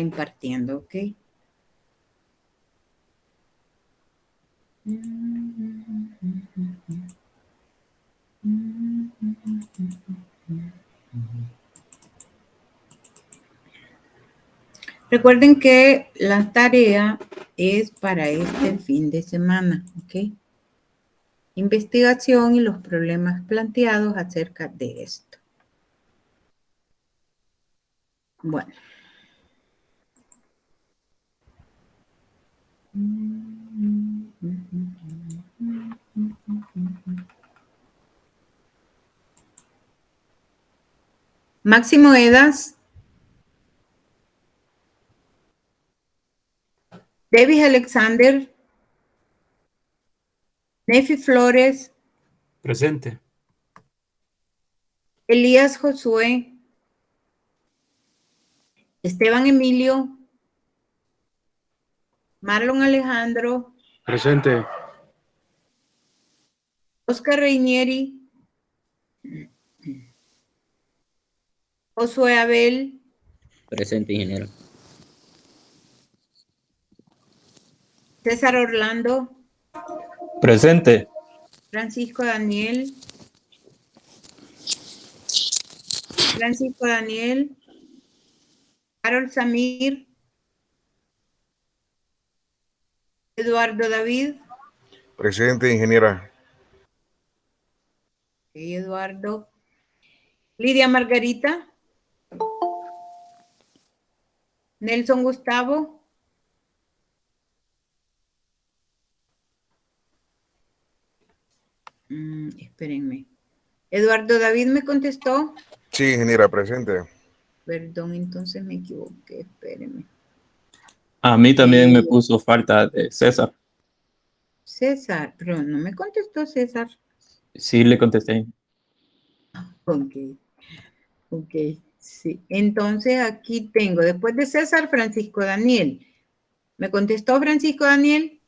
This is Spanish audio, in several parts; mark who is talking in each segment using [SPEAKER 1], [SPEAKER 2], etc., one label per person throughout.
[SPEAKER 1] impartiendo, ¿ok? Recuerden que la tarea es para este fin de semana, ¿ok? Investigación y los problemas planteados acerca de esto. Bueno. Máximo Edas. Davis Alexander. Nefi Flores.
[SPEAKER 2] Presente.
[SPEAKER 1] Elías Josué. Esteban Emilio. Marlon Alejandro.
[SPEAKER 3] Presente.
[SPEAKER 1] Oscar Reinieri. Josué Abel.
[SPEAKER 4] Presente, ingeniero.
[SPEAKER 1] César Orlando.
[SPEAKER 2] Presente.
[SPEAKER 1] Francisco Daniel. Francisco Daniel. Harold Samir. Eduardo David.
[SPEAKER 5] Presente, ingeniera.
[SPEAKER 1] Eduardo. Lidia Margarita. Nelson Gustavo. Espérenme. Eduardo David me contestó.
[SPEAKER 5] Sí, ingeniera, presente.
[SPEAKER 1] Perdón, entonces me equivoqué. Espérenme.
[SPEAKER 2] A mí también me puso falta de César.
[SPEAKER 1] César, pero no me contestó César.
[SPEAKER 2] Sí, le contesté.
[SPEAKER 1] Ok, sí. Entonces aquí tengo, después de César, Francisco Daniel. ¿Me contestó Francisco Daniel?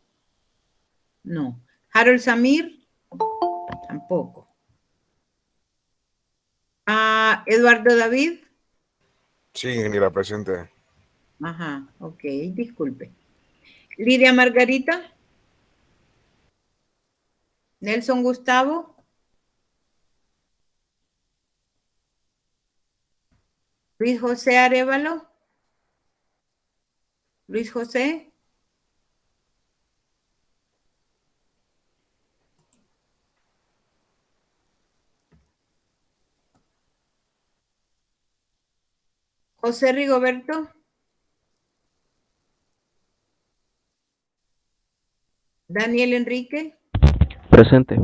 [SPEAKER 1] No. Harold Samir? Tampoco. Eduardo David?
[SPEAKER 5] Sí, ingeniera, presente.
[SPEAKER 1] Ajá, ok, disculpe. Lidia Margarita? Nelson Gustavo? Luis José Arevalo? Luis José? José Rigoberto? Daniel Enrique?
[SPEAKER 3] Presente.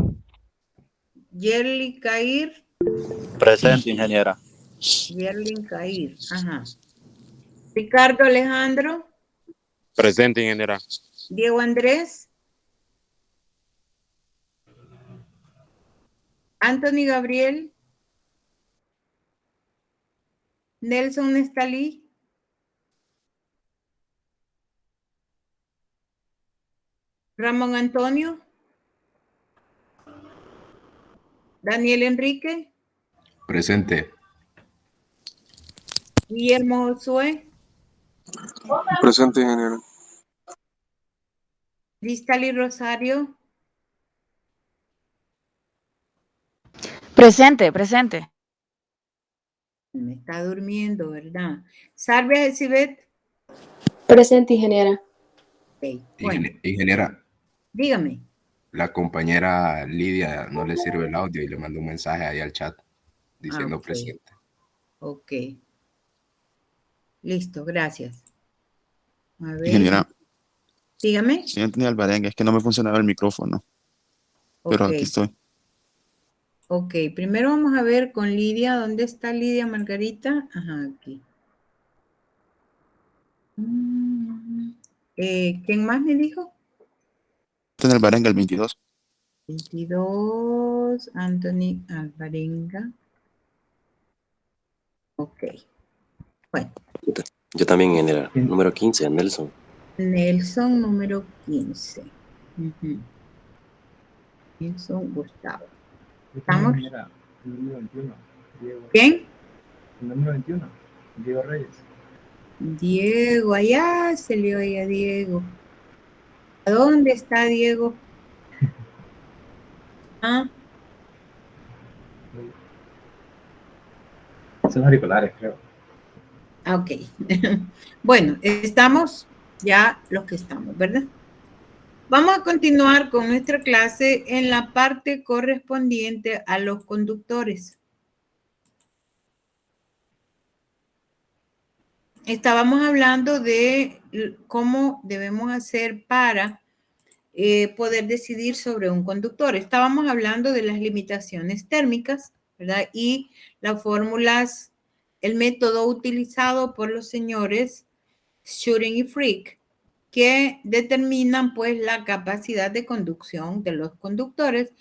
[SPEAKER 1] Yerli Cair?
[SPEAKER 6] Presente, ingeniera.
[SPEAKER 1] Yerlin Cair, ajá. Ricardo Alejandro?
[SPEAKER 7] Presente, ingeniera.
[SPEAKER 1] Diego Andrés? Anthony Gabriel? Nelson Nestalí? Ramón Antonio? Daniel Enrique?
[SPEAKER 8] Presente.
[SPEAKER 1] Guillermo Josué?
[SPEAKER 3] Presente, ingeniero.
[SPEAKER 1] Listali Rosario?
[SPEAKER 9] Presente, presente.
[SPEAKER 1] Me está durmiendo, ¿verdad? Salve Sibet.
[SPEAKER 10] Presente, ingeniera.
[SPEAKER 1] Okay, bueno.
[SPEAKER 8] Ingeniera.
[SPEAKER 1] Dígame.
[SPEAKER 8] La compañera Lidia no le sirve el audio y le mandó un mensaje ahí al chat diciendo presente.
[SPEAKER 1] Ok. Listo, gracias. A ver.
[SPEAKER 11] Ingeniera.
[SPEAKER 1] Dígame.
[SPEAKER 11] Sí, entendí al Barenga, es que no me funcionaba el micrófono. Pero aquí estoy.
[SPEAKER 1] Ok, primero vamos a ver con Lidia. ¿Dónde está Lidia Margarita? Ajá, aquí. ¿Quién más me dijo?
[SPEAKER 11] En el Barenga, el 22.
[SPEAKER 1] 22, Anthony Alvarenga. Ok. Bueno.
[SPEAKER 12] Yo también, ingeniera. Número 15, Nelson.
[SPEAKER 1] Nelson, número 15. Nelson Gustavo. ¿Estamos?
[SPEAKER 3] El número 21, Diego.
[SPEAKER 1] ¿Quién?
[SPEAKER 3] El número 21, Diego Reyes.
[SPEAKER 1] Diego, allá se le oye a Diego. ¿A dónde está Diego? ¿Ah?
[SPEAKER 9] Son auriculares, creo.
[SPEAKER 1] Ok. Bueno, estamos ya los que estamos, ¿verdad? Vamos a continuar con nuestra clase en la parte correspondiente a los conductores. Estábamos hablando de cómo debemos hacer para poder decidir sobre un conductor. Estábamos hablando de las limitaciones térmicas, ¿verdad? Y las fórmulas, el método utilizado por los señores Schutting y Frick, que determinan pues la capacidad de conducción de los conductores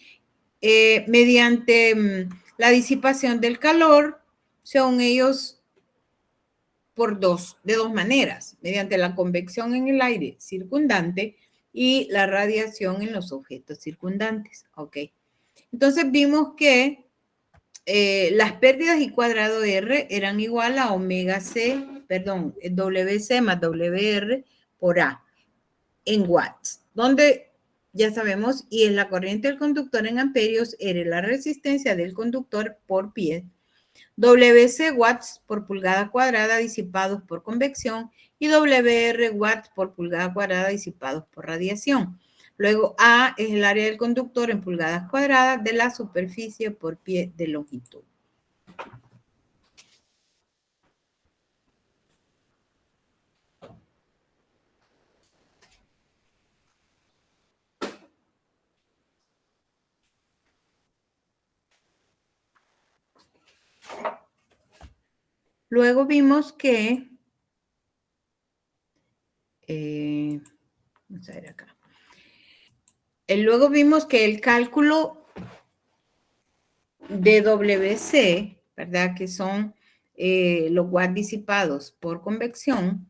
[SPEAKER 1] mediante la disipación del calor, según ellos, de dos maneras, mediante la convección en el aire circundante y la radiación en los objetos circundantes. Ok. Entonces vimos que las pérdidas I cuadrado R eran igual a omega C, perdón, WC más WR por A en watts, donde ya sabemos, y es la corriente del conductor en amperios, R la resistencia del conductor por pie, WC watts por pulgada cuadrada disipados por convección y WR watts por pulgada cuadrada disipados por radiación. Luego A es el área del conductor en pulgadas cuadradas de la superficie por pie de longitud. Luego vimos que, vamos a ver acá. Luego vimos que el cálculo de WC, ¿verdad? Que son los watts disipados por convección,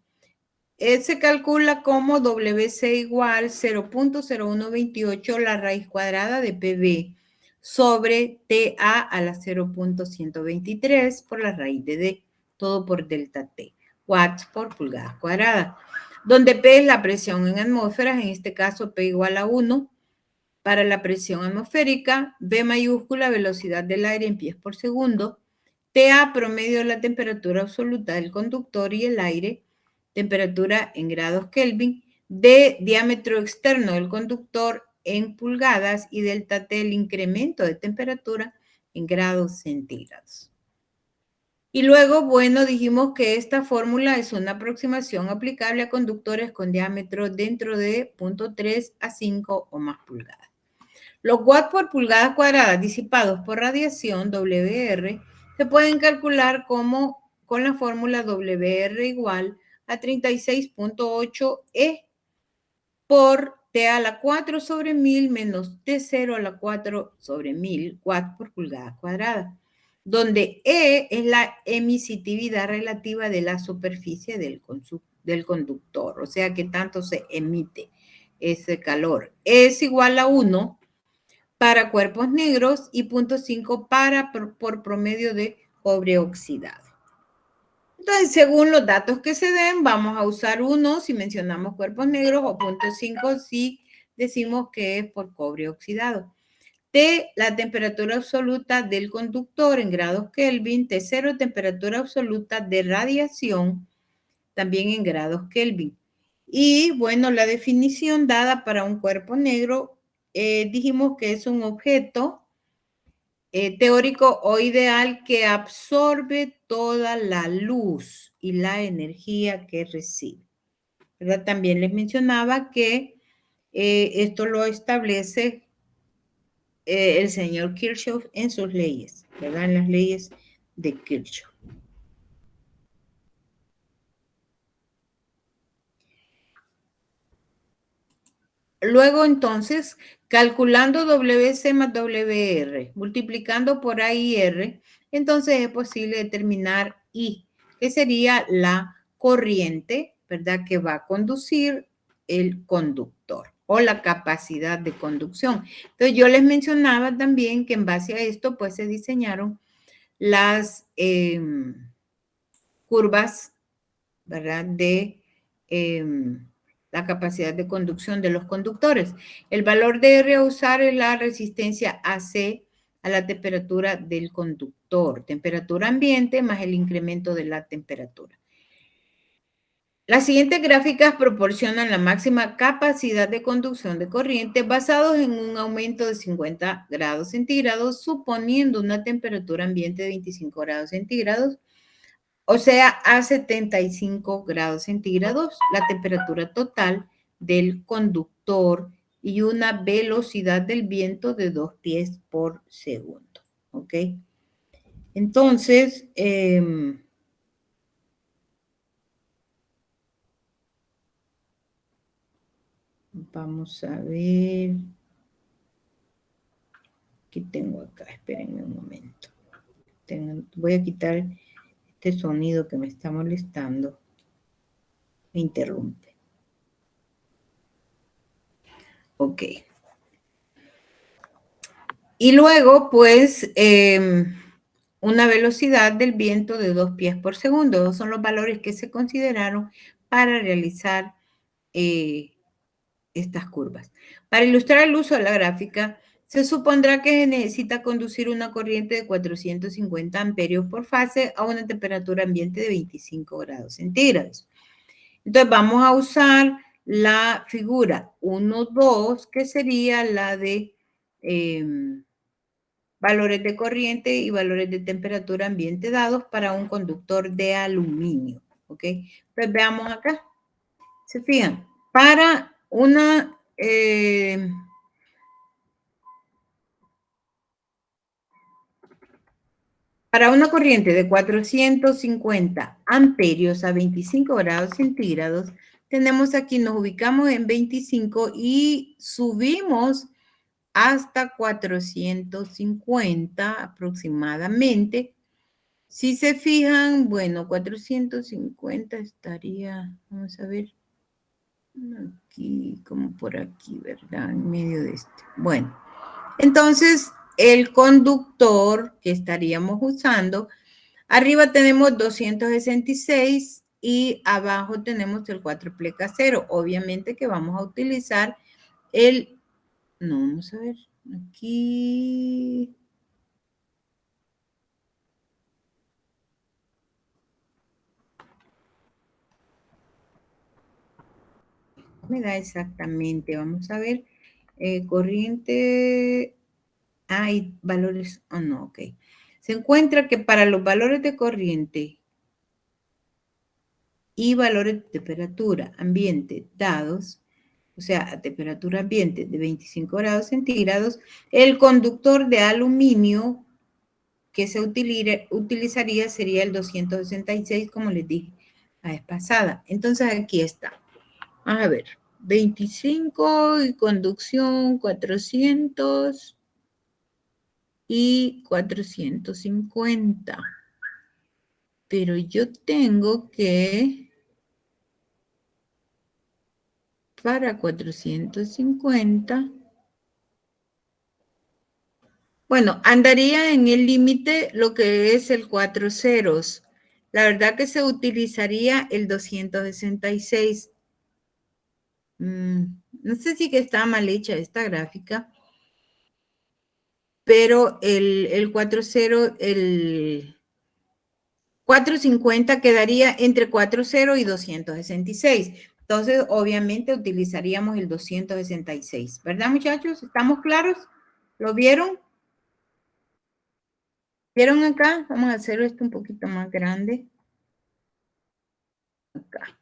[SPEAKER 1] se calcula como WC igual 0.0128 la raíz cuadrada de PV sobre TA a la 0.123 por la raíz de D, todo por delta T, watts por pulgada cuadrada, donde P es la presión en atmósferas, en este caso P igual a 1 para la presión atmosférica, V mayúscula velocidad del aire en pies por segundo, TA promedio de la temperatura absoluta del conductor y el aire, temperatura en grados Kelvin, D diámetro externo del conductor en pulgadas y delta T el incremento de temperatura en grados centígrados. Y luego, bueno, dijimos que esta fórmula es una aproximación aplicable a conductores con diámetro dentro de 0.3 a 5 o más pulgadas. Los watts por pulgada cuadrada disipados por radiación, WR, se pueden calcular como con la fórmula WR igual a 36.8 E por T a la 4 sobre 1000 menos T0 a la 4 sobre 1000 watts por pulgada cuadrada, donde E es la emisividad relativa de la superficie del conductor, o sea que tanto se emite ese calor. Es igual a 1 para cuerpos negros y 0.5 por promedio de cobre oxidado. Entonces, según los datos que se den, vamos a usar 1 si mencionamos cuerpos negros o 0.5 si decimos que es por cobre oxidado. T, la temperatura absoluta del conductor en grados Kelvin. T0, temperatura absoluta de radiación, también en grados Kelvin. Y bueno, la definición dada para un cuerpo negro, dijimos que es un objeto teórico o ideal que absorbe toda la luz y la energía que recibe. ¿Verdad? También les mencionaba que esto lo establece el señor Kirchhoff en sus leyes, ¿verdad? En las leyes de Kirchhoff. Luego, entonces, calculando WC más WR, multiplicando por A y R, entonces es posible determinar I, que sería la corriente, ¿verdad?, que va a conducir el conductor o la capacidad de conducción. Entonces, yo les mencionaba también que en base a esto, pues, se diseñaron las curvas, ¿verdad? De la capacidad de conducción de los conductores. El valor de R a usar es la resistencia AC a la temperatura del conductor. Temperatura ambiente más el incremento de la temperatura. Las siguientes gráficas proporcionan la máxima capacidad de conducción de corriente basados en un aumento de 50 grados centígrados, suponiendo una temperatura ambiente de 25 grados centígrados, o sea, a 75 grados centígrados, la temperatura total del conductor y una velocidad del viento de 2 pies por segundo. ¿Ok? Entonces, vamos a ver. ¿Qué tengo acá? Espérenme un momento. Voy a quitar este sonido que me está molestando. Me interrumpe. Ok. Y luego, pues, una velocidad del viento de 2 pies por segundo. Esos son los valores que se consideraron para realizar estas curvas. Para ilustrar el uso de la gráfica, se supondrá que se necesita conducir una corriente de 450 amperios por fase a una temperatura ambiente de 25 grados centígrados. Entonces, vamos a usar la figura 1-2, que sería la de valores de corriente y valores de temperatura ambiente dados para un conductor de aluminio. ¿Ok? Pues veamos acá. ¿Se fijan? Para una corriente de 450 amperios a 25 grados centígrados, tenemos aquí, nos ubicamos en 25 y subimos hasta 450 aproximadamente. Si se fijan, bueno, 450 estaría, vamos a ver, aquí, como por aquí, ¿verdad? En medio de este. Bueno, entonces, el conductor que estaríamos usando, arriba tenemos 266 y abajo tenemos el 4 casero. Obviamente que vamos a utilizar el, no, vamos a ver, aquí. Me da exactamente, vamos a ver, corriente, hay valores, no, ok. Se encuentra que para los valores de corriente y valores de temperatura ambiente dados, o sea, a temperatura ambiente de 25 grados centígrados, el conductor de aluminio que se utilizaría sería el 266, como les dije la vez pasada. Entonces, aquí está. A ver, 25 y conducción 400 y 450. Pero yo tengo que, para 450, bueno, andaría en el límite lo que es el 4 ceros. La verdad que se utilizaría el 266. No sé si que está mal hecha esta gráfica, pero el 40, el 450 quedaría entre 40 y 266. Entonces, obviamente, utilizaríamos el 266. ¿Verdad, muchachos? ¿Estamos claros? ¿Lo vieron? ¿Vieron acá? Vamos a hacer esto un poquito más grande. Acá.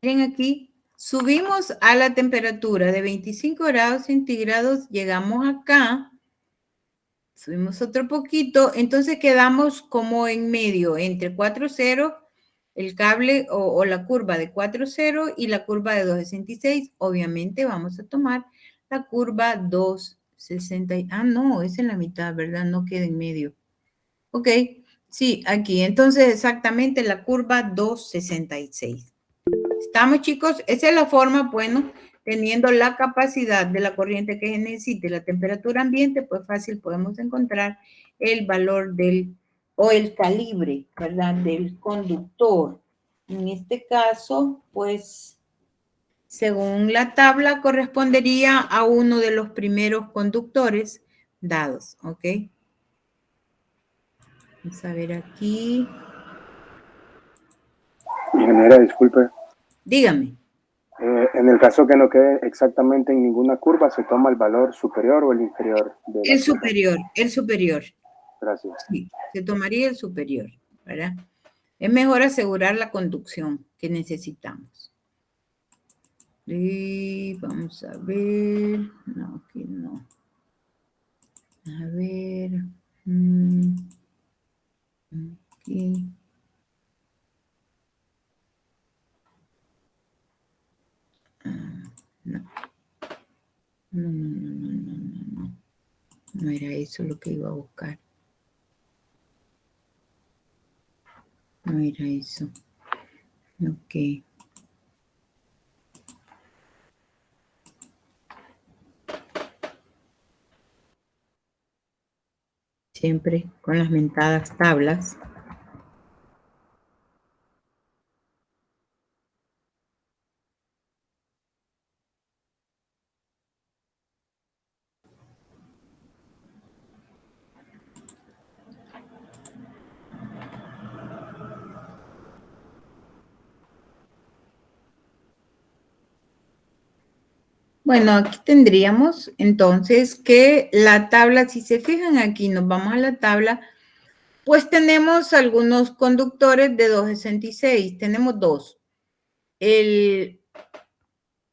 [SPEAKER 1] Miren aquí. Subimos a la temperatura de 25 grados centígrados, llegamos acá, subimos otro poquito, entonces quedamos como en medio, entre 4,0, el cable o la curva de 4,0 y la curva de 2,66. Obviamente vamos a tomar la curva 2,60. Ah, no, es en la mitad, ¿verdad? No queda en medio. Ok, sí, aquí. Entonces exactamente la curva 2,66. ¿Estamos, chicos? Esa es la forma, bueno, teniendo la capacidad de la corriente que se necesite, la temperatura ambiente, pues fácil podemos encontrar el valor del, o el calibre, ¿verdad? Del conductor. En este caso, pues, según la tabla, correspondería a uno de los primeros conductores dados, ¿ok? Vamos a ver aquí.
[SPEAKER 3] Ingeniera, disculpe.
[SPEAKER 1] Dígame.
[SPEAKER 3] En el caso que no quede exactamente en ninguna curva, ¿se toma el valor superior o el inferior?
[SPEAKER 1] El superior, el superior.
[SPEAKER 3] Gracias.
[SPEAKER 1] Sí, se tomaría el superior, ¿verdad? Es mejor asegurar la conducción que necesitamos. Y vamos a ver. No, aquí no. A ver. Aquí. No. No. No era eso lo que iba a buscar. No era eso. Ok. Siempre con las mentadas tablas. Bueno, aquí tendríamos entonces que la tabla, si se fijan aquí, nos vamos a la tabla, pues tenemos algunos conductores de 266, tenemos dos. El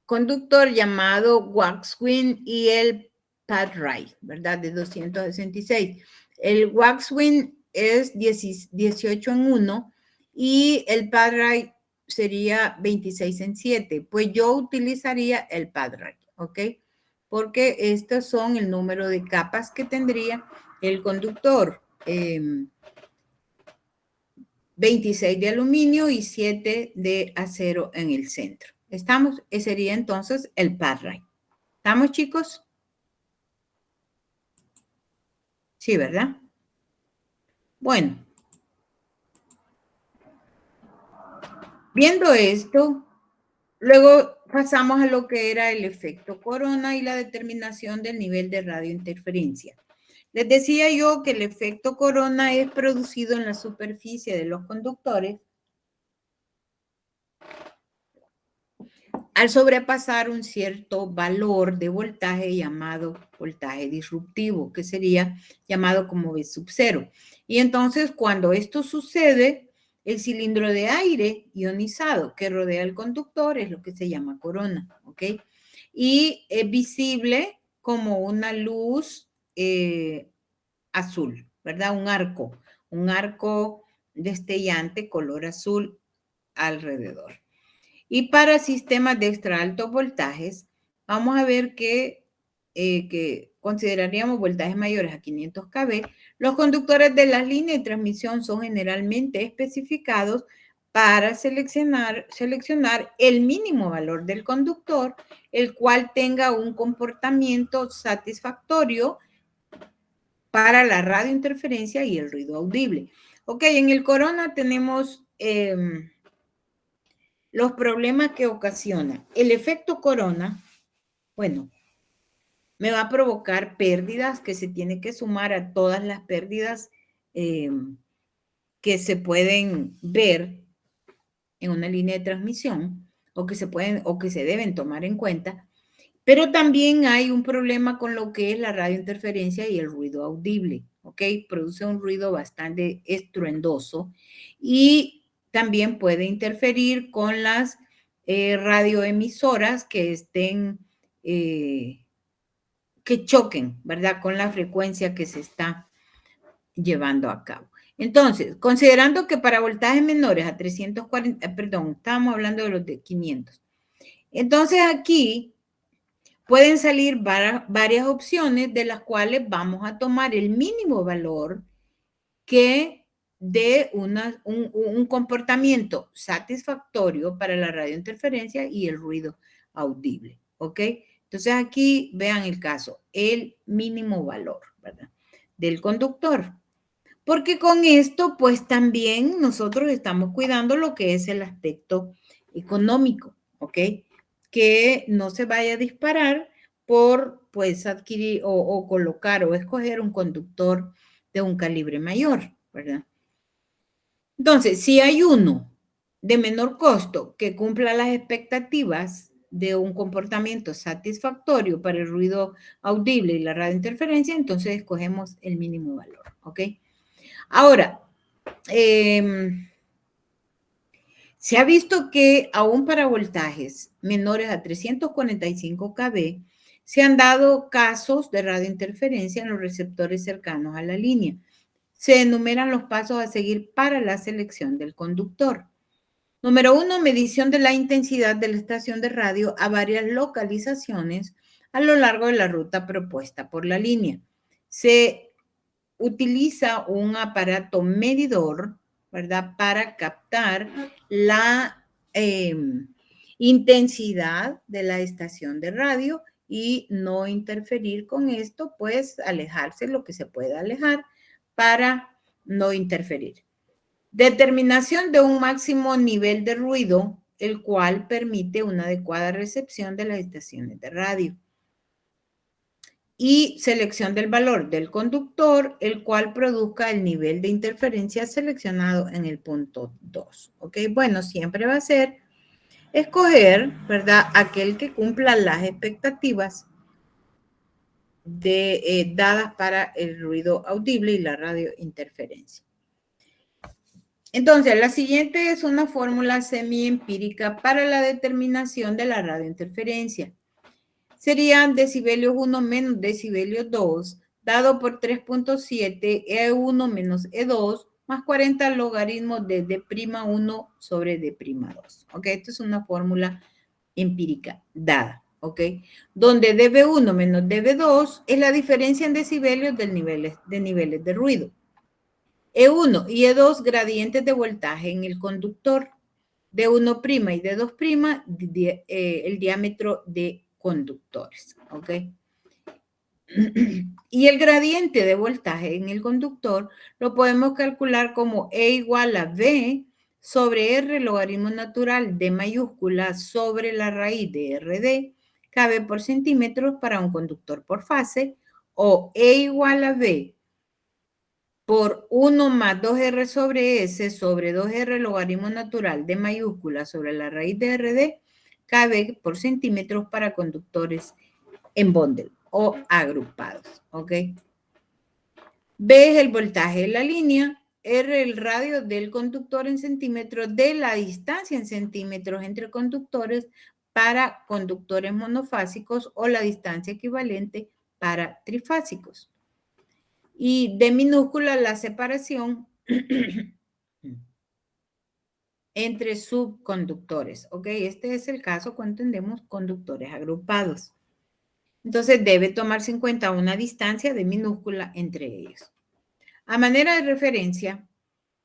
[SPEAKER 1] conductor llamado Waxwing y el Patright, ¿verdad? De 266. El Waxwing es 18 en 1 y el Patright sería 26 en 7. Pues yo utilizaría el Patright, ¿ok? Porque estos son el número de capas que tendría el conductor. 26 de aluminio y 7 de acero en el centro. ¿Estamos? Ese sería entonces el Patright. ¿Estamos, chicos? Sí, ¿verdad? Bueno. Viendo esto, luego pasamos a lo que era el efecto corona y la determinación del nivel de radiointerferencia. Les decía yo que el efecto corona es producido en la superficie de los conductores al sobrepasar un cierto valor de voltaje llamado voltaje disruptivo, que sería llamado como V sub 0. Y entonces, cuando esto sucede, el cilindro de aire ionizado que rodea el conductor es lo que se llama corona, ¿ok? Y es visible como una luz azul, ¿verdad? Un arco destellante color azul alrededor. Y para sistemas de extra altos voltajes, vamos a ver que consideraríamos voltajes mayores a 500 kV. Los conductores de las líneas de transmisión son generalmente especificados para seleccionar el mínimo valor del conductor, el cual tenga un comportamiento satisfactorio para la radiointerferencia y el ruido audible. Ok, en el corona tenemos los problemas que ocasiona. El efecto corona, bueno, me va a provocar pérdidas que se tiene que sumar a todas las pérdidas que se pueden ver en una línea de transmisión o que se deben tomar en cuenta. Pero también hay un problema con lo que es la radiointerferencia y el ruido audible, ¿ok? Produce un ruido bastante estruendoso y también puede interferir con las radioemisoras que estén, que choquen, ¿verdad? Con la frecuencia que se está llevando a cabo. Entonces, considerando que para voltajes menores a 340, perdón, estábamos hablando de los de 500. Entonces aquí pueden salir varias opciones de las cuales vamos a tomar el mínimo valor que dé un comportamiento satisfactorio para la radiointerferencia y el ruido audible, ¿ok? Entonces aquí vean el caso, el mínimo valor, ¿verdad? Del conductor. Porque con esto, pues también nosotros estamos cuidando lo que es el aspecto económico, ¿ok? Que no se vaya a disparar por, pues, adquirir o colocar o escoger un conductor de un calibre mayor, ¿verdad? Entonces, si hay uno de menor costo que cumpla las expectativas de un comportamiento satisfactorio para el ruido audible y la radiointerferencia, entonces escogemos el mínimo valor, ¿ok? Ahora, se ha visto que aún para voltajes menores a 345 kV, se han dado casos de radiointerferencia en los receptores cercanos a la línea. Se enumeran los pasos a seguir para la selección del conductor. Número 1, medición de la intensidad de la estación de radio a varias localizaciones a lo largo de la ruta propuesta por la línea. Se utiliza un aparato medidor, ¿verdad? Para captar la intensidad de la estación de radio y no interferir con esto, pues alejarse lo que se pueda alejar para no interferir. Determinación de un máximo nivel de ruido, el cual permite una adecuada recepción de las estaciones de radio. Y selección del valor del conductor, el cual produzca el nivel de interferencia seleccionado en el punto 2. ¿Ok? Bueno, siempre va a ser escoger, ¿verdad? Aquel que cumpla las expectativas dadas para el ruido audible y la radiointerferencia. Entonces, la siguiente es una fórmula semi-empírica para la determinación de la radiointerferencia. Serían decibelios 1 menos decibelios 2, dado por 3.7 E1 menos E2, más 40 logaritmos de D'1 sobre D'2. ¿Ok? Esto es una fórmula empírica dada. ¿Ok? Donde dB1 menos dB2 es la diferencia en decibelios de niveles de ruido. E1 y E2 gradientes de voltaje en el conductor. D1' y D2', el diámetro de conductores, ¿ok? Y el gradiente de voltaje en el conductor lo podemos calcular como E igual a V sobre R logaritmo natural D mayúscula sobre la raíz de RD, kb por centímetros para un conductor por fase, o E igual a V por 1 más 2R sobre S sobre 2R logaritmo natural D mayúscula sobre la raíz de RD, kb por centímetros para conductores en bundle o agrupados, ¿ok? B es el voltaje de la línea, R el radio del conductor en centímetros, D la distancia en centímetros entre conductores para conductores monofásicos o la distancia equivalente para trifásicos. Y D minúscula la separación entre subconductores, ¿ok? Este es el caso cuando entendemos conductores agrupados. Entonces debe tomarse en cuenta una distancia de minúscula entre ellos. A manera de referencia,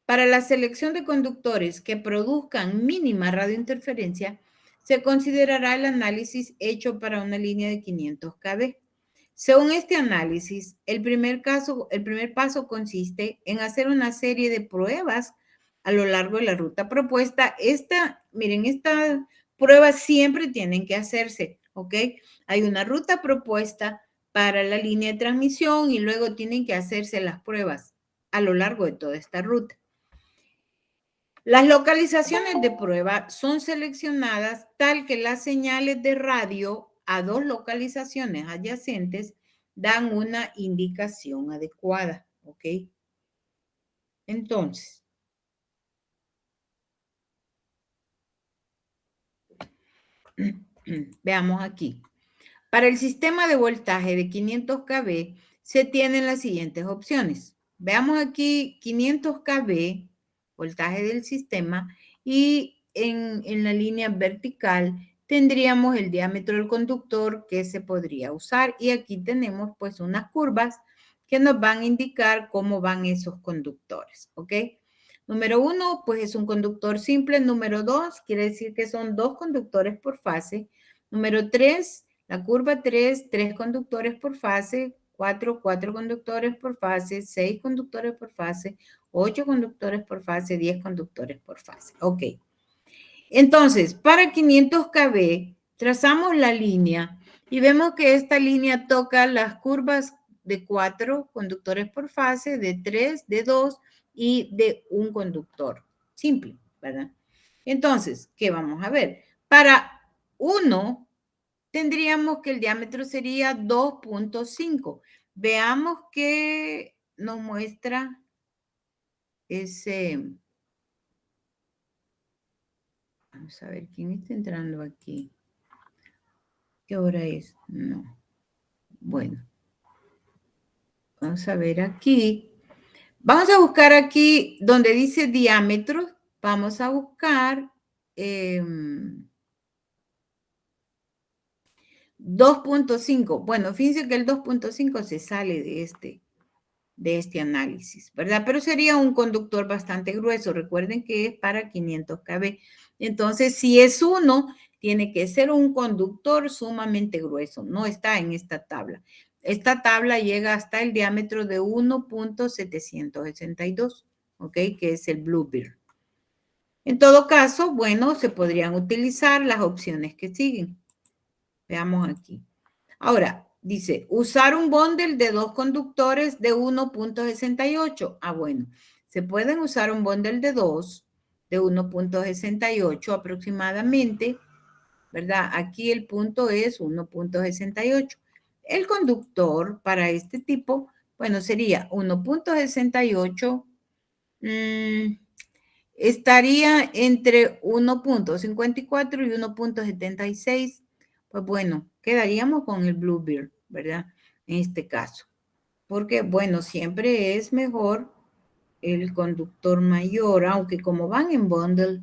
[SPEAKER 1] para la selección de conductores que produzcan mínima radiointerferencia, se considerará el análisis hecho para una línea de 500 kV. Según este análisis, el primer paso consiste en hacer una serie de pruebas a lo largo de la ruta propuesta. Miren, estas pruebas siempre tienen que hacerse, ¿ok? Hay una ruta propuesta para la línea de transmisión y luego tienen que hacerse las pruebas a lo largo de toda esta ruta. Las localizaciones de prueba son seleccionadas tal que las señales de radio a dos localizaciones adyacentes dan una indicación adecuada, ¿ok? Entonces, veamos aquí. Para el sistema de voltaje de 500 kV se tienen las siguientes opciones. Veamos aquí 500 kV, voltaje del sistema, y en la línea vertical tendríamos el diámetro del conductor que se podría usar. Y aquí tenemos pues unas curvas que nos van a indicar cómo van esos conductores, ¿ok? Número 1, pues es un conductor simple. Número 2, quiere decir que son 2 conductores por fase. Número 3, la curva 3, 3 conductores por fase. 4 conductores por fase, 6 conductores por fase, 8 conductores por fase, 10 conductores por fase. Ok. Entonces, para 500 kV, trazamos la línea y vemos que esta línea toca las curvas de 4 conductores por fase, de 3, de 2 y de un conductor. Simple, ¿verdad? Entonces, ¿qué vamos a ver? Para 1, tendríamos que el diámetro sería 2.5. Veamos qué nos muestra ese... Vamos a ver, ¿quién está entrando aquí? ¿Qué hora es? No. Bueno. Vamos a ver aquí. Vamos a buscar aquí donde dice diámetro. Vamos a buscar 2.5. Bueno, fíjense que el 2.5 se sale de este análisis, ¿verdad? Pero sería un conductor bastante grueso. Recuerden que es para 500 kV. Entonces, si es 1, tiene que ser un conductor sumamente grueso. No está en esta tabla. Esta tabla llega hasta el diámetro de 1.762, ¿ok? Que es el Bluebird. En todo caso, bueno, se podrían utilizar las opciones que siguen. Veamos aquí. Ahora, dice, usar un bundle de 2 conductores de 1.68. Ah, bueno, se pueden usar un bundle de 2 de 1.68 aproximadamente, ¿verdad? Aquí el punto es 1.68. El conductor para este tipo, bueno, sería 1.68, estaría entre 1.54 y 1.76. Pues bueno, quedaríamos con el Bluebird, ¿verdad? En este caso. Porque, bueno, siempre es mejor el conductor mayor, aunque como van en bundle,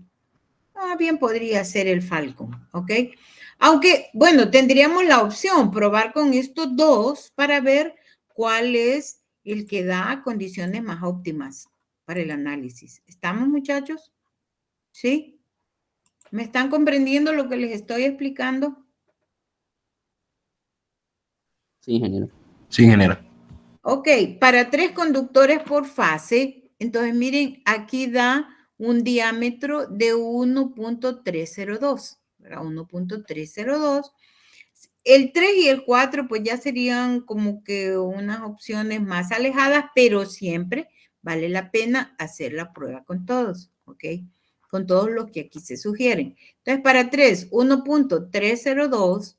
[SPEAKER 1] bien podría ser el Falcon, ¿ok? Aunque, bueno, tendríamos la opción, probar con estos dos para ver cuál es el que da condiciones más óptimas para el análisis. ¿Estamos, muchachos? ¿Sí? ¿Me están comprendiendo lo que les estoy explicando?
[SPEAKER 4] Sí, ingeniero.
[SPEAKER 8] Sí, ingeniero.
[SPEAKER 1] Ok, para 3 conductores por fase, entonces miren, aquí da un diámetro de 1.302, ¿verdad? 1.302. El 3 y el 4 pues ya serían como que unas opciones más alejadas, pero siempre vale la pena hacer la prueba con todos, ¿ok? Con todos los que aquí se sugieren. Entonces para 3, 1.302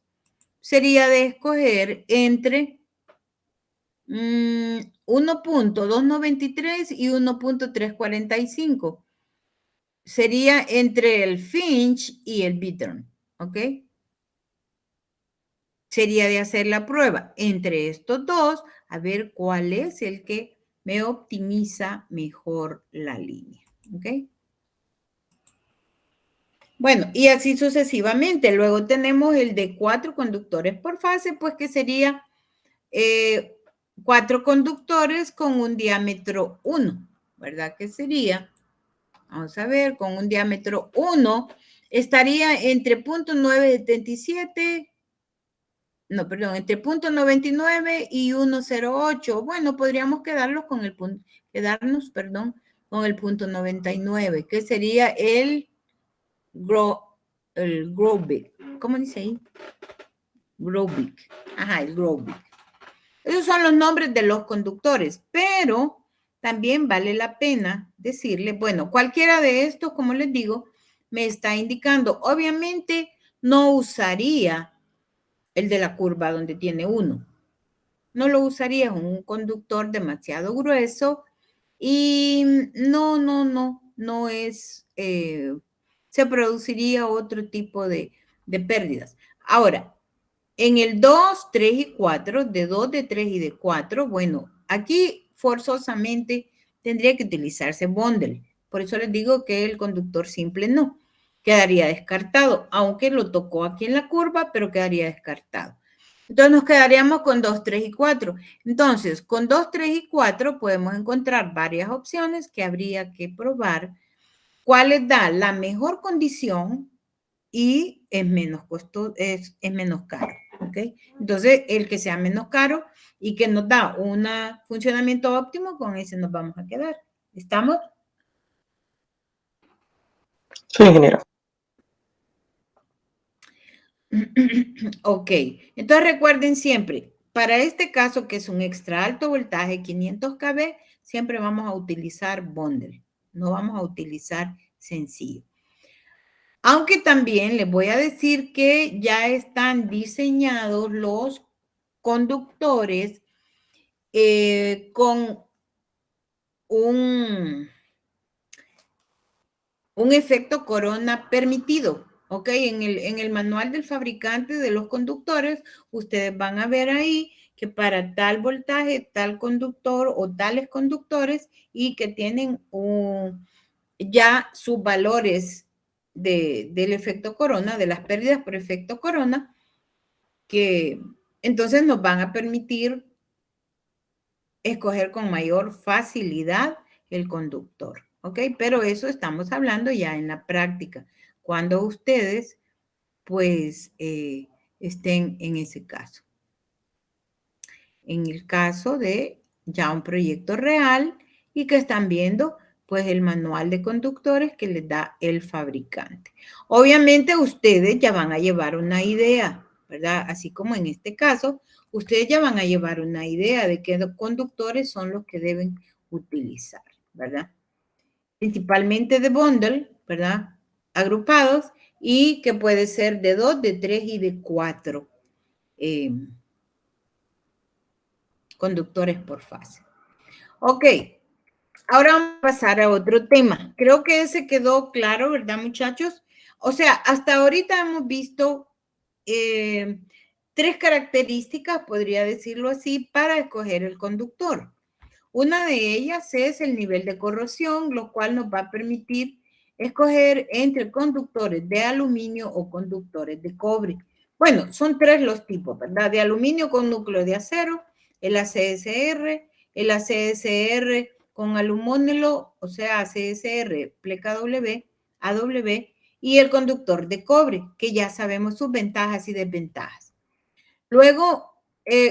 [SPEAKER 1] sería de escoger entre 1.293 y 1.345. Sería entre el Finch y el Bittern, ¿ok? Sería de hacer la prueba entre estos dos, a ver cuál es el que me optimiza mejor la línea, ¿ok? Bueno, y así sucesivamente. Luego tenemos el de 4 conductores por fase, pues que sería 4 conductores con un diámetro 1, ¿verdad? Que sería, vamos a ver, con un diámetro 1, estaría entre 0.977, no, perdón, entre 0.99 y 1.08. Bueno, podríamos quedarnos con el punto, con el 0.99, que sería el Grobic. ¿Cómo dice ahí? Grobic. Ajá, el Grobic. Esos son los nombres de los conductores, pero también vale la pena decirle, bueno, cualquiera de estos, como les digo, me está indicando. Obviamente no usaría el de la curva donde tiene 1. No lo usaría, es un conductor demasiado grueso y no es, se produciría otro tipo de pérdidas. Ahora, en el 2, 3 y 4, de 2, de 3 y de 4, bueno, aquí forzosamente tendría que utilizarse bundle. Por eso les digo que el conductor simple no. Quedaría descartado, aunque lo tocó aquí en la curva, pero quedaría descartado. Entonces nos quedaríamos con 2, 3 y 4. Entonces, con 2, 3 y 4 podemos encontrar varias opciones que habría que probar cuáles da la mejor condición y es menos costoso, es menos caro. ¿ok? Entonces, el que sea menos caro y que nos da un funcionamiento óptimo, con ese nos vamos a quedar. ¿Estamos?
[SPEAKER 9] Sí, ingeniera.
[SPEAKER 1] Ok, entonces recuerden siempre, para este caso que es un extra alto voltaje, 500 kV, siempre vamos a utilizar bundle, no vamos a utilizar sencillo. Aunque también les voy a decir que ya están diseñados los conductores con un efecto corona permitido. ¿Ok? En el manual del fabricante de los conductores, ustedes van a ver ahí que para tal voltaje, tal conductor o tales conductores y que tienen ya sus valores del efecto corona, de las pérdidas por efecto corona, que entonces nos van a permitir escoger con mayor facilidad el conductor. ¿Ok? Pero eso estamos hablando ya en la práctica, cuando ustedes pues estén en ese caso. En el caso de ya un proyecto real y que están viendo pues el manual de conductores que les da el fabricante. Obviamente ustedes ya van a llevar una idea, ¿verdad? Así como en este caso, ustedes ya van a llevar una idea de qué conductores son los que deben utilizar, ¿verdad? Principalmente de bundle, ¿verdad? Agrupados y que puede ser de 2, de 3 y de 4 conductores por fase. Ok, ahora vamos a pasar a otro tema. Creo que ese quedó claro, ¿verdad, muchachos? O sea, hasta ahorita hemos visto 3 características, podría decirlo así, para escoger el conductor. Una de ellas es el nivel de corrosión, lo cual nos va a permitir escoger entre conductores de aluminio o conductores de cobre. Bueno, son 3 los tipos, ¿verdad? De aluminio con núcleo de acero, el ACSR con alumónilo, o sea, ACSR, pleca W, AW, y el conductor de cobre, que ya sabemos sus ventajas y desventajas. Luego,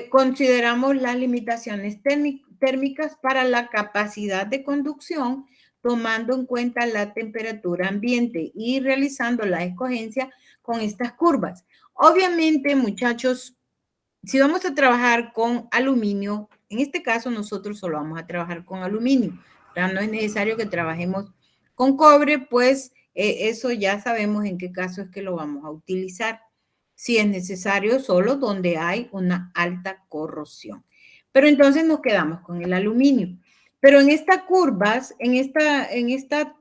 [SPEAKER 1] consideramos las limitaciones térmicas para la capacidad de conducción, tomando en cuenta la temperatura ambiente y realizando la escogencia con estas curvas. Obviamente, muchachos, si vamos a trabajar con aluminio, en este caso nosotros solo vamos a trabajar con aluminio, ¿verdad? No es necesario que trabajemos con cobre, pues eso ya sabemos en qué caso es que lo vamos a utilizar. Si es necesario, solo donde hay una alta corrosión. Pero entonces nos quedamos con el aluminio. Pero en estas curvas, en esta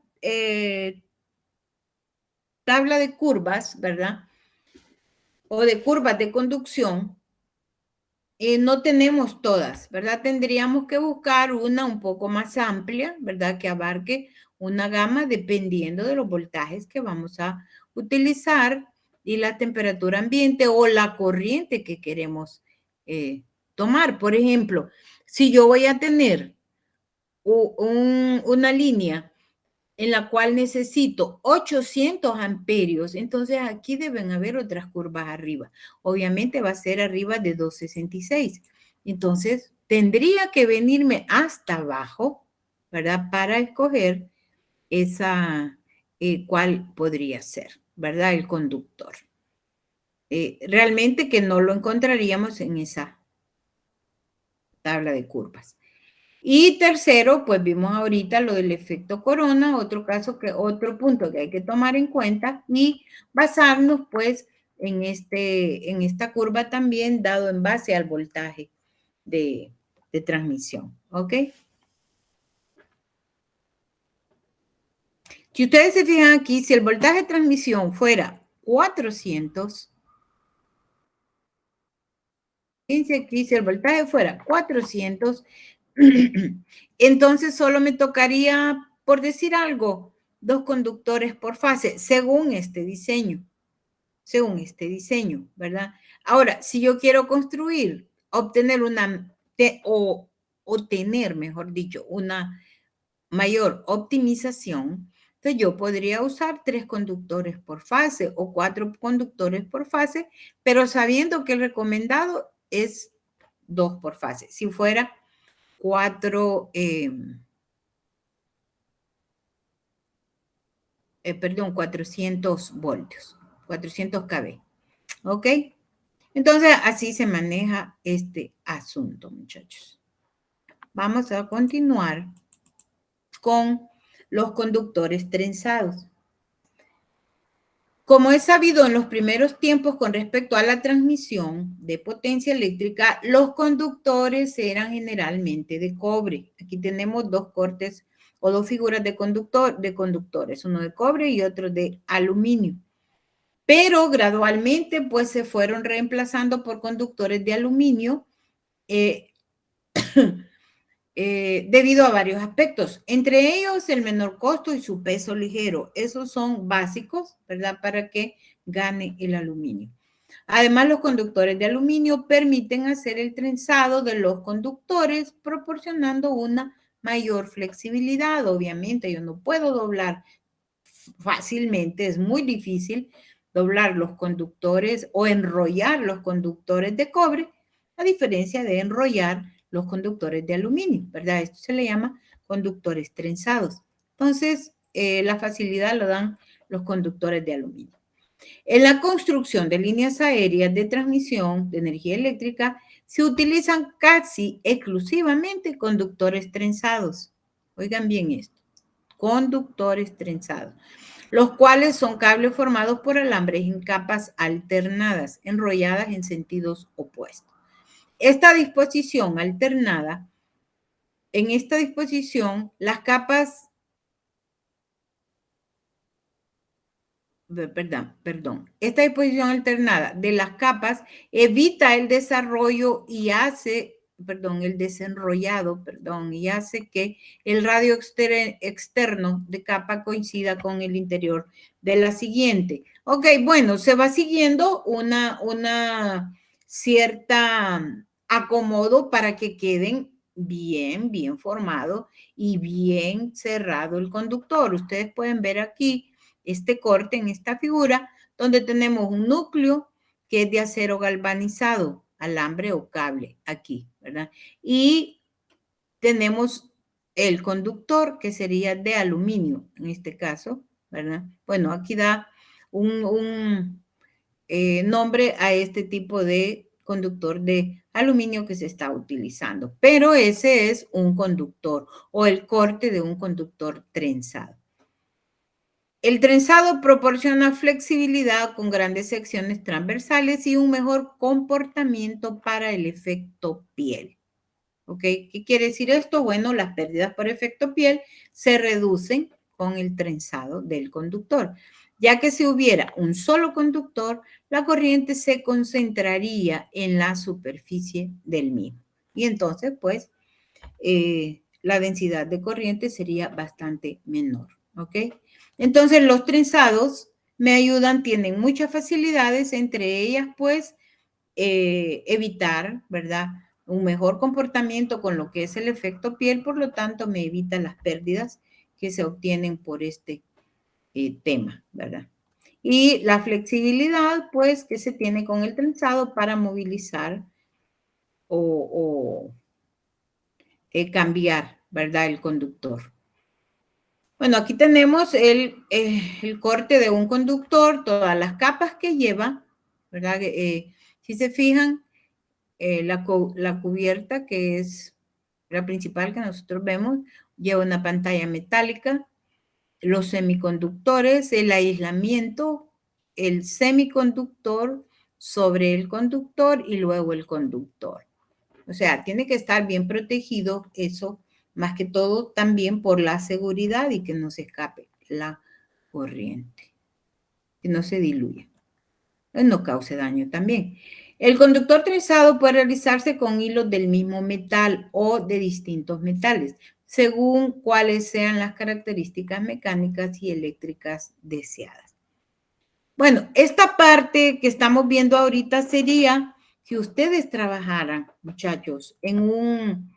[SPEAKER 1] tabla de curvas, ¿verdad? O de curvas de conducción, no tenemos todas, ¿verdad? Tendríamos que buscar una un poco más amplia, ¿verdad? Que abarque una gama dependiendo de los voltajes que vamos a utilizar y la temperatura ambiente o la corriente que queremos tomar. Por ejemplo, si yo voy a tener una línea en la cual necesito 800 amperios, entonces aquí deben haber otras curvas arriba. Obviamente va a ser arriba de 266. Entonces, tendría que venirme hasta abajo, ¿verdad? Para escoger esa, cuál podría ser, ¿verdad? El conductor. Realmente que no lo encontraríamos en esa tabla de curvas. Y tercero, pues vimos ahorita lo del efecto corona, otro punto que hay que tomar en cuenta y basarnos pues en esta curva también dado en base al voltaje de transmisión, ¿ok? Si ustedes se fijan aquí, si el voltaje de transmisión fuera 400, fíjense aquí, si el voltaje fuera 400, entonces solo me tocaría, por decir algo, 2 conductores por fase, según este diseño, ¿verdad? Ahora, si yo quiero construir, obtener tener, mejor dicho, una mayor optimización, Entonces yo podría usar 3 conductores por fase o 4 conductores por fase, pero sabiendo que el recomendado es 2 por fase. Si fuera 4, 400 voltios, 400 kV. ¿Ok? Entonces, así se maneja este asunto, muchachos. Vamos a continuar con los conductores trenzados. Como es sabido en los primeros tiempos con respecto a la transmisión de potencia eléctrica, los conductores eran generalmente de cobre. Aquí tenemos 2 cortes o 2 figuras de conductores, uno de cobre y otro de aluminio. Pero gradualmente pues se fueron reemplazando por conductores de aluminio debido a varios aspectos, entre ellos el menor costo y su peso ligero. Esos son básicos, ¿verdad? Para que gane el aluminio. Además, los conductores de aluminio permiten hacer el trenzado de los conductores, proporcionando una mayor flexibilidad. Obviamente, yo no puedo doblar fácilmente, es muy difícil doblar los conductores o enrollar los conductores de cobre, a diferencia de enrollar los conductores de aluminio, ¿verdad? Esto se le llama conductores trenzados. Entonces, la facilidad lo dan los conductores de aluminio. En la construcción de líneas aéreas de transmisión de energía eléctrica, se utilizan casi exclusivamente conductores trenzados. Oigan bien esto, conductores trenzados, los cuales son cables formados por alambres en capas alternadas, enrolladas en sentidos opuestos. Esta disposición alternada, en esta disposición, las capas, esta disposición alternada de las capas evita el desarrollo y hace, el desenrollado, y hace que el radio externo de capa coincida con el interior de la siguiente. Ok, bueno, se va siguiendo una cierta acomodo para que queden bien formado y bien cerrado el conductor. Ustedes pueden ver aquí este corte en esta figura donde tenemos un núcleo que es de acero galvanizado, alambre o cable aquí, ¿verdad? Y tenemos el conductor que sería de aluminio en este caso, ¿verdad? Bueno, aquí da un nombre a este tipo de conductor de aluminio que se está utilizando, pero ese es un conductor o el corte de un conductor trenzado. El trenzado proporciona flexibilidad con grandes secciones transversales y un mejor comportamiento para el efecto piel. ¿Ok? ¿Qué quiere decir esto? Bueno, las pérdidas por efecto piel se reducen con el trenzado del conductor, ya que si hubiera un solo conductor, la corriente se concentraría en la superficie del mismo. Y entonces, pues, la densidad de corriente sería bastante menor. ¿Ok? Entonces, los trenzados me ayudan, tienen muchas facilidades, entre ellas, pues, evitar, ¿verdad?, un mejor comportamiento con lo que es el efecto piel, por lo tanto, me evita las pérdidas que se obtienen por este tema, ¿verdad? Y la flexibilidad, pues, que se tiene con el trenzado para movilizar o cambiar, ¿verdad?, el conductor. Bueno, aquí tenemos el corte de un conductor, todas las capas que lleva, ¿verdad? Si se fijan, la cubierta, que es la principal que nosotros vemos, lleva una pantalla metálica, los semiconductores, el aislamiento, el semiconductor sobre el conductor y luego el conductor. O sea, tiene que estar bien protegido eso, más que todo también por la seguridad y que no se escape la corriente, que no se diluya, no cause daño también. El conductor trenzado puede realizarse con hilos del mismo metal o de distintos metales, según cuáles sean las características mecánicas y eléctricas deseadas. Bueno, esta parte que estamos viendo ahorita sería si ustedes trabajaran, muchachos, en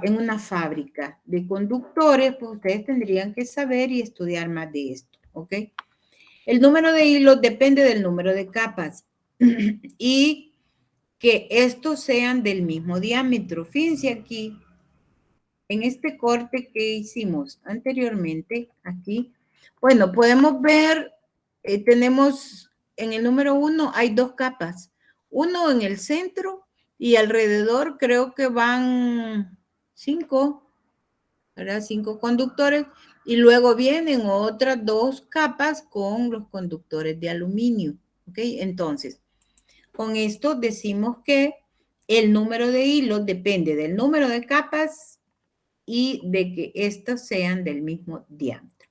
[SPEAKER 1] en una fábrica de conductores, pues ustedes tendrían que saber y estudiar más de esto, ¿ok? El número de hilos depende del número de capas y que estos sean del mismo diámetro. Fíjense aquí, en este corte que hicimos anteriormente, aquí, bueno, podemos ver, tenemos en el número 1 hay 2 capas, uno en el centro y alrededor creo que van 5, ¿verdad? 5 conductores y luego vienen otras 2 capas con los conductores de aluminio, ¿ok? Entonces, con esto decimos que el número de hilos depende del número de capas y de que estos sean del mismo diámetro.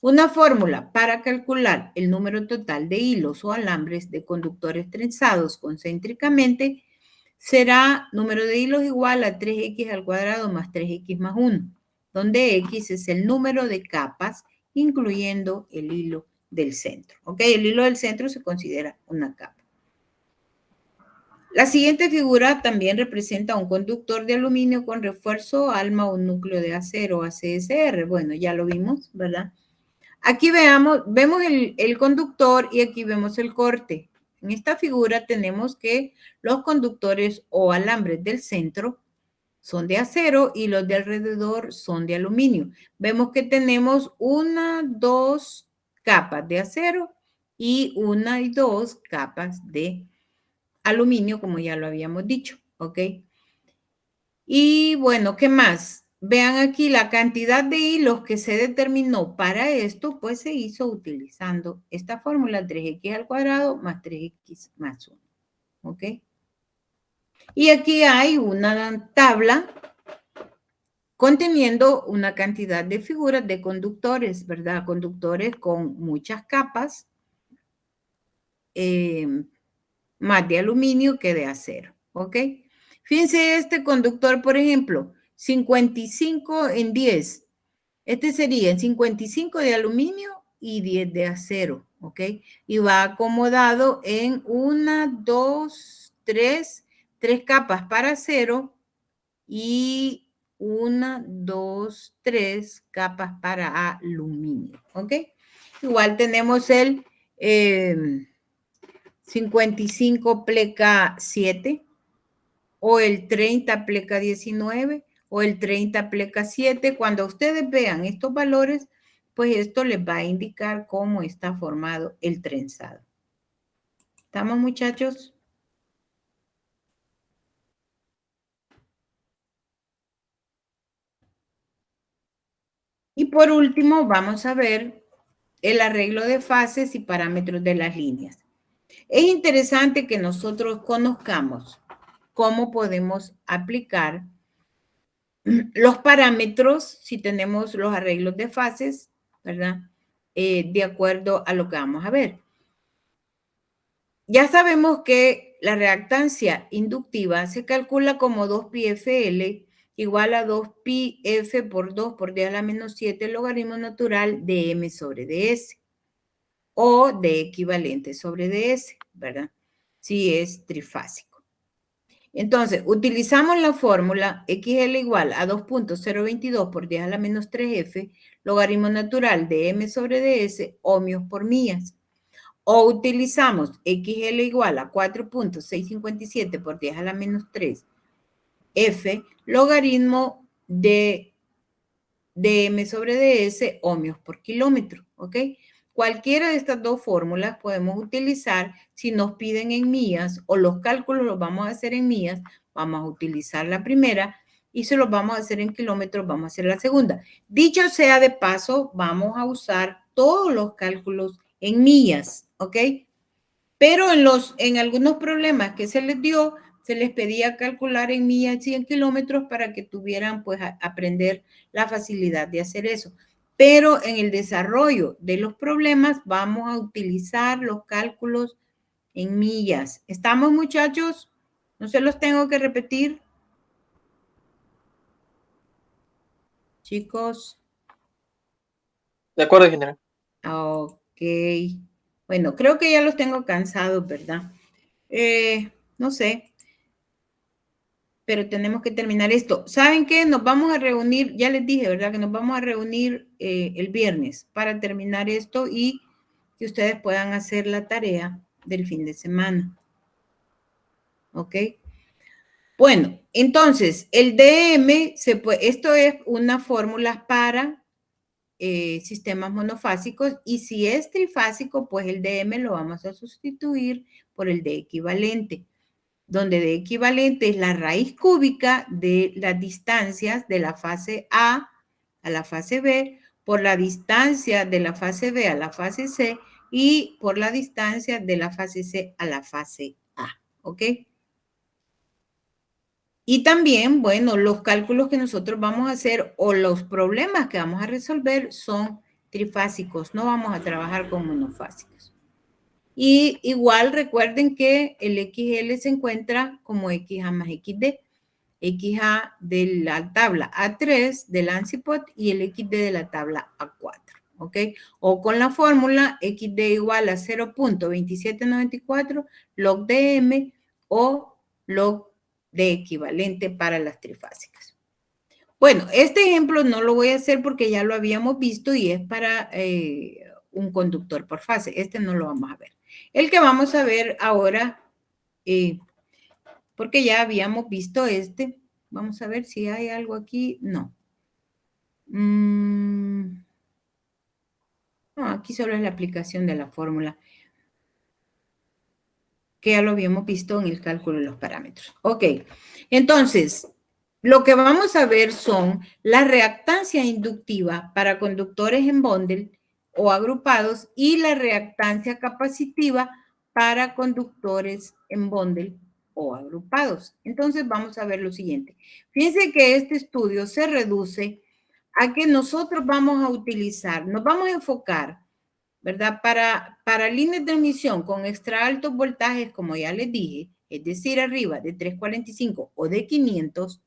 [SPEAKER 1] Una fórmula para calcular el número total de hilos o alambres de conductores trenzados concéntricamente será número de hilos igual a 3x al cuadrado más 3x más 1, donde x es el número de capas, incluyendo el hilo del centro. ¿Ok? El hilo del centro se considera una capa. La siguiente figura también representa un conductor de aluminio con refuerzo alma o núcleo de acero, ACSR. Bueno, ya lo vimos, ¿verdad? Aquí vemos el conductor y aquí vemos el corte. En esta figura tenemos que los conductores o alambres del centro son de acero y los de alrededor son de aluminio. Vemos que tenemos 1, 2 capas de acero y 1 y 2 capas de aluminio, como ya lo habíamos dicho, ¿ok? Y bueno, ¿qué más? Vean aquí la cantidad de hilos que se determinó para esto, pues se hizo utilizando esta fórmula 3x al cuadrado más 3x más 1, ¿ok? Y aquí hay una tabla conteniendo una cantidad de figuras de conductores, ¿verdad? Conductores con muchas capas, más de aluminio que de acero, ¿ok? Fíjense este conductor, por ejemplo, 55 en 10. Este sería 55 de aluminio y 10 de acero, ¿ok? Y va acomodado en 1, 2, 3 capas para acero y 1, 2, 3 capas para aluminio, ¿ok? Igual tenemos el 55 pleca 7 o el 30 pleca 19 o el 30 pleca 7. Cuando ustedes vean estos valores, pues esto les va a indicar cómo está formado el trenzado. ¿Estamos, muchachos? Y por último, vamos a ver el arreglo de fases y parámetros de las líneas. Es interesante que nosotros conozcamos cómo podemos aplicar los parámetros si tenemos los arreglos de fases, ¿verdad? De acuerdo a lo que vamos a ver. Ya sabemos que la reactancia inductiva se calcula como 2πfL igual a 2πf por 2 por 10 a la menos 7 logaritmo natural de m sobre ds o de equivalente sobre ds, ¿verdad? Si es trifásico. Entonces, utilizamos la fórmula XL igual a 2.022 por 10 a la menos 3F, logaritmo natural de M sobre DS, ohmios por millas. O utilizamos XL igual a 4.657 por 10 a la menos 3, F, logaritmo de M sobre DS, ohmios por kilómetro, ¿ok? Cualquiera de estas dos fórmulas podemos utilizar si nos piden en millas o los cálculos los vamos a hacer en millas, vamos a utilizar la primera y si los vamos a hacer en kilómetros, vamos a hacer la segunda. Dicho sea de paso, vamos a usar todos los cálculos en millas, ¿ok? Pero en algunos problemas que se les dio, se les pedía calcular en millas y en kilómetros para que tuvieran, pues, aprender la facilidad de hacer eso. Pero en el desarrollo de los problemas vamos a utilizar los cálculos en millas. ¿Estamos, muchachos? ¿No se los tengo que repetir? Chicos.
[SPEAKER 9] De acuerdo, ingeniero.
[SPEAKER 1] Ok. Bueno, creo que ya los tengo cansados, ¿verdad? No sé. pero tenemos que terminar esto. ¿Saben qué? Nos vamos a reunir, ya les dije, ¿verdad? Que nos vamos a reunir el viernes para terminar esto y que ustedes puedan hacer la tarea del fin de semana. ¿Ok? Bueno, entonces, el DM, esto es una fórmula para sistemas monofásicos, y si es trifásico, pues el DM lo vamos a sustituir por el D equivalente, donde D equivalente es la raíz cúbica de las distancias de la fase A a la fase B por la distancia de la fase B a la fase C y por la distancia de la fase C a la fase A, ¿ok? Y también, bueno, los cálculos que nosotros vamos a hacer o los problemas que vamos a resolver son trifásicos, no vamos a trabajar con monofásicos. Y igual recuerden que el XL se encuentra como XA más XD. XA de la tabla A3 del ANSIPOT y el XD de la tabla A4, ¿ok? O con la fórmula XD igual a 0.2794 log DM o log de equivalente para las trifásicas. Bueno, este ejemplo no lo voy a hacer porque ya lo habíamos visto y es para un conductor por fase. Este no lo vamos a ver. El que vamos a ver ahora, porque ya habíamos visto este. Vamos a ver si hay algo aquí. No. No, aquí solo es la aplicación de la fórmula, que ya lo habíamos visto en el cálculo de los parámetros. Ok, entonces, lo que vamos a ver son la reactancia inductiva para conductores en bundle o agrupados y la reactancia capacitiva para conductores en bundle o agrupados. Entonces, vamos a ver lo siguiente. Fíjense que este estudio se reduce a que nosotros vamos a utilizar, nos vamos a enfocar, ¿verdad? Para líneas de emisión con extra altos voltajes, como ya les dije, es decir, arriba de 345 o de 500,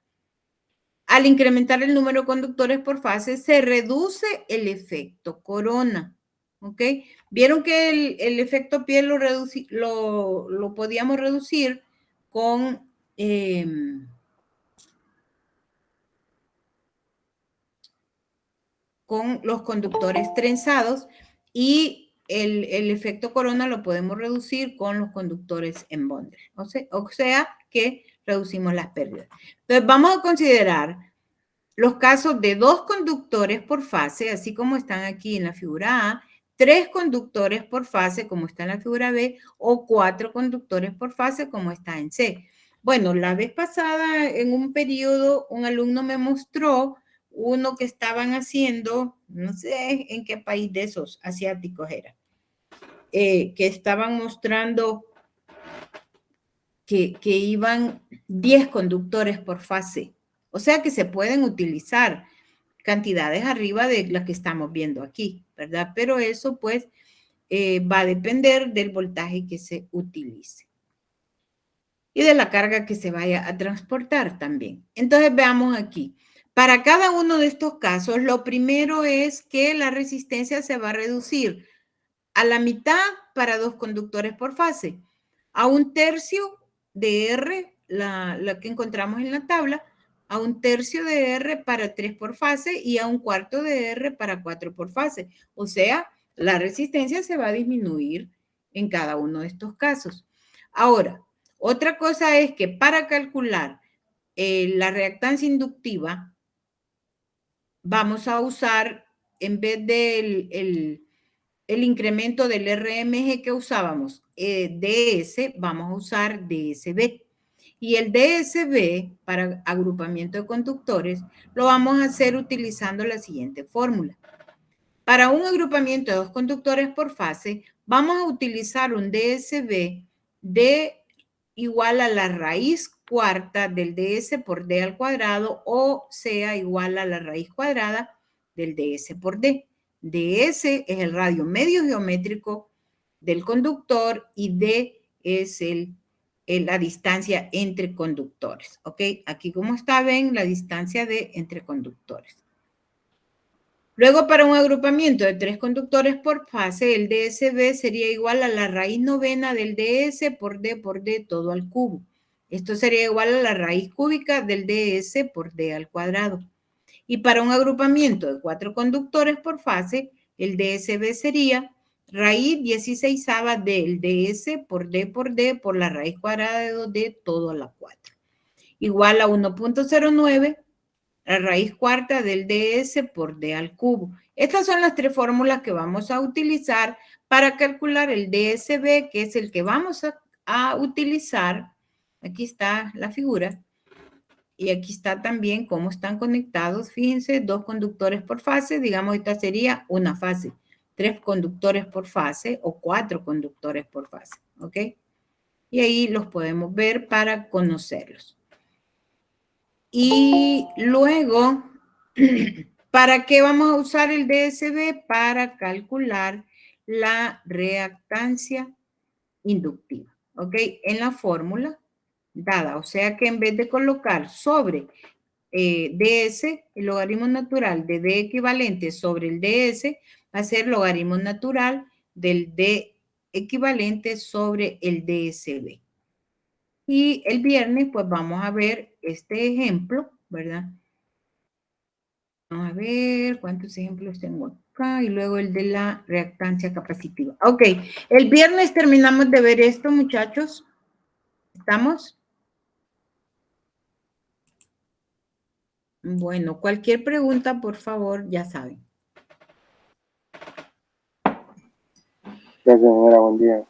[SPEAKER 1] al incrementar el número de conductores por fase, se reduce el efecto corona, ¿ok? Vieron que el efecto piel lo podíamos reducir con los conductores trenzados y el efecto corona lo podemos reducir con los conductores en bundle. O sea que reducimos las pérdidas. Entonces vamos a considerar los casos de 2 conductores por fase, así como están aquí en la figura A, 3 conductores por fase, como está en la figura B, o 4 conductores por fase, como está en C. Bueno, la vez pasada, en un periodo, un alumno me mostró uno que estaban haciendo, no sé en qué país de esos asiáticos era, que estaban mostrando que iban 10 conductores por fase. O sea que se pueden utilizar cantidades arriba de las que estamos viendo aquí, ¿verdad? Pero eso pues va a depender del voltaje que se utilice y de la carga que se vaya a transportar también. Entonces veamos aquí. Para cada uno de estos casos, lo primero es que la resistencia se va a reducir a la mitad para 2 conductores por fase, a 1/3 de R, la que encontramos en la tabla, a 1/3 de R para 3 por fase y a 1/4 de R para 4 por fase. O sea, la resistencia se va a disminuir en cada uno de estos casos. Ahora, otra cosa es que para calcular la reactancia inductiva, vamos a usar, en vez del el incremento del RMG que usábamos, DS, vamos a usar DSB. Y el DSB, para agrupamiento de conductores, lo vamos a hacer utilizando la siguiente fórmula. Para un agrupamiento de 2 conductores por fase, vamos a utilizar un DSB de igual a la raíz cuarta del DS por D al cuadrado, o sea igual a la raíz cuadrada del DS por D. DS es el radio medio geométrico del conductor y D es la distancia entre conductores, ¿ok? Aquí como está, ven la distancia entre conductores. Luego, para un agrupamiento de 3 conductores por fase, el DSB sería igual a la raíz novena del DS por D todo al cubo. Esto sería igual a la raíz cúbica del ds por d al cuadrado. Y para un agrupamiento de 4 conductores por fase, el dsb sería raíz 16ava del ds por d por la raíz cuadrada de 2d todo a la 4. Igual a 1.09, la raíz cuarta del ds por d al cubo. Estas son las 3 fórmulas que vamos a utilizar para calcular el dsb, que es el que vamos a utilizar. Aquí está la figura. Y aquí está también cómo están conectados. Fíjense, 2 conductores por fase. Digamos, esta sería una fase. 3 conductores por fase o 4 conductores por fase. ¿Ok? Y ahí los podemos ver para conocerlos. Y luego, ¿para qué vamos a usar el dsb? Para calcular la reactancia inductiva. ¿Ok? En la fórmula dada. O sea que en vez de colocar sobre ds, el logaritmo natural de d equivalente sobre el ds, va a ser logaritmo natural del d equivalente sobre el dsb. Y el viernes, pues vamos a ver este ejemplo, ¿verdad? Vamos a ver cuántos ejemplos tengo acá y luego el de la reactancia capacitiva. Ok, el viernes terminamos de ver esto, muchachos. ¿Estamos? Bueno, cualquier pregunta, por favor, ya saben.
[SPEAKER 3] Gracias, ingeniera, buen día.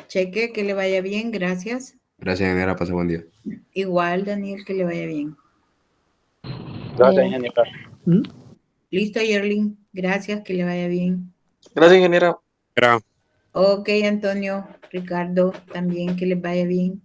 [SPEAKER 1] Cheque, que le vaya bien, gracias.
[SPEAKER 8] Gracias, ingeniera, pase buen día.
[SPEAKER 1] Igual, Daniel, que le vaya bien.
[SPEAKER 6] Gracias, ingeniera.
[SPEAKER 1] Listo, Yerling, gracias, que le vaya bien.
[SPEAKER 9] Gracias, ingeniera.
[SPEAKER 7] Era.
[SPEAKER 1] Ok, Antonio, Ricardo, también que les vaya bien.